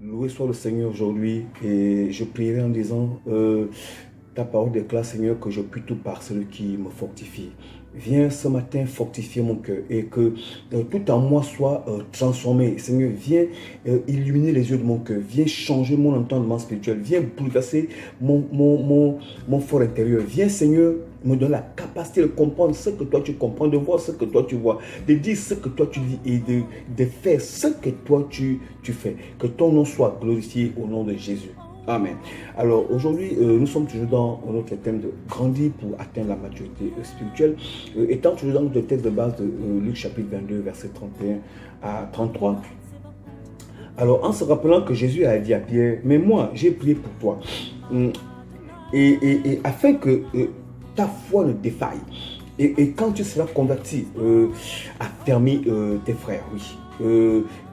Loué soit le Seigneur aujourd'hui et je prierai en disant, ta parole déclare, Seigneur, que je puis tout par celui qui me fortifie. Viens ce matin fortifier mon cœur et que tout en moi soit transformé. Seigneur, viens illuminer les yeux de mon cœur. Viens changer mon entendement spirituel. Viens bouleverser mon fort intérieur. Viens, Seigneur, me donner la capacité de comprendre ce que toi tu comprends, de voir ce que toi tu vois, de dire ce que toi tu dis et de faire ce que toi tu fais. Que ton nom soit glorifié au nom de Jésus. Amen. Alors aujourd'hui, nous sommes toujours dans notre thème de grandir pour atteindre la maturité spirituelle, étant toujours dans notre texte de base de Luc chapitre 22, verset 31 à 33. Alors en se rappelant que Jésus a dit à Pierre, mais moi j'ai prié pour toi, et afin que ta foi ne défaille, et quand tu seras converti, affermis tes frères, oui.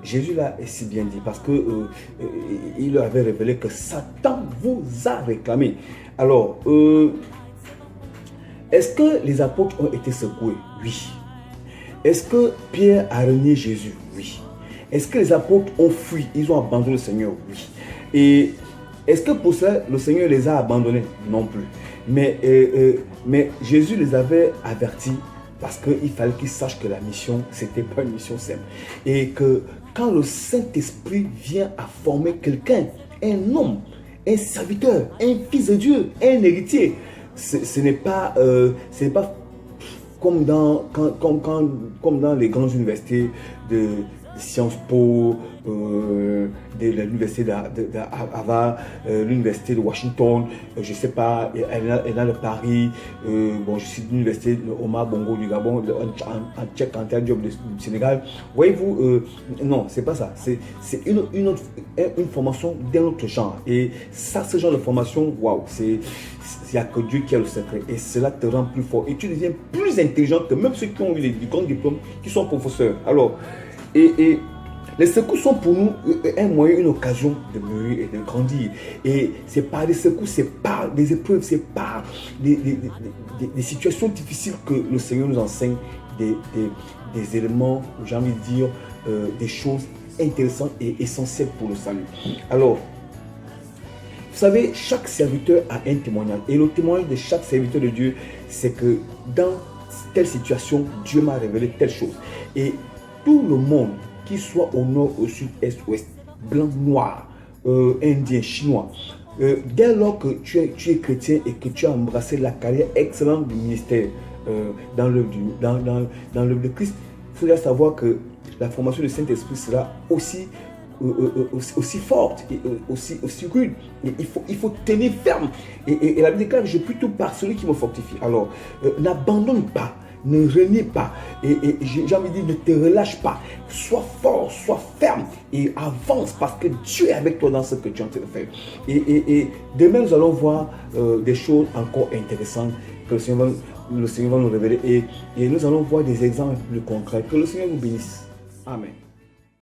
Jésus l'a si bien dit parce que il leur avait révélé que Satan vous a réclamé. Alors, est-ce que les apôtres ont été secoués? Oui. Est-ce que Pierre a renié Jésus? Oui. Est-ce que les apôtres ont fui? Ils ont abandonné le Seigneur? Oui. Et est-ce que pour ça, le Seigneur les a abandonnés? Non plus. Mais Jésus les avait avertis parce qu'il fallait qu'ils sachent que la mission, ce n'était pas une mission simple. Et que quand le Saint-Esprit vient à former quelqu'un, un homme, un serviteur, un fils de Dieu, un héritier, ce n'est pas comme comme dans les grandes universités de Sciences Po, de l'université d'Harvard, l'université de Washington, je ne sais pas, elle a de Paris, bon, je suis de l'université de Omar Bongo du Gabon, en Tchèque, en Job du Sénégal. Voyez-vous, non, c'est pas ça. C'est une formation d'un autre genre. Et ça, ce genre de formation, waouh, il n'y a que Dieu qui a le secret. Et cela te rend plus fort. Et tu deviens plus intelligent que même ceux qui ont eu les grands diplômes, qui sont professeurs. Alors, et les secousses sont pour nous un moyen, une occasion de mûrir et de grandir. Et c'est par des secousses, c'est par des épreuves, c'est par des situations difficiles que le Seigneur nous enseigne des éléments, j'ai envie de dire, des choses intéressantes et essentielles pour le salut. Alors, vous savez, chaque serviteur a un témoignage. Et le témoignage de chaque serviteur de Dieu, c'est que dans telle situation, Dieu m'a révélé telle chose. Et tout le monde, qu'il soit au nord, au sud, est, ouest, blanc, noir, indien, chinois, dès lors que tu es chrétien et que tu as embrassé la carrière excellente du ministère dans l'œuvre de Christ, il faudra savoir que la formation du Saint-Esprit sera aussi forte et aussi rude. Et il faut tenir ferme. Et la Bible déclare que je puis tout par celui qui me fortifie. Alors, n'abandonne pas. Ne renie pas. Et j'ai envie de dire, ne te relâche pas. Sois fort, sois ferme et avance parce que Dieu est avec toi dans ce que tu es en train de faire. Et demain, nous allons voir des choses encore intéressantes que le Seigneur va nous révéler. Et nous allons voir des exemples plus concrets. Que le Seigneur vous bénisse. Amen.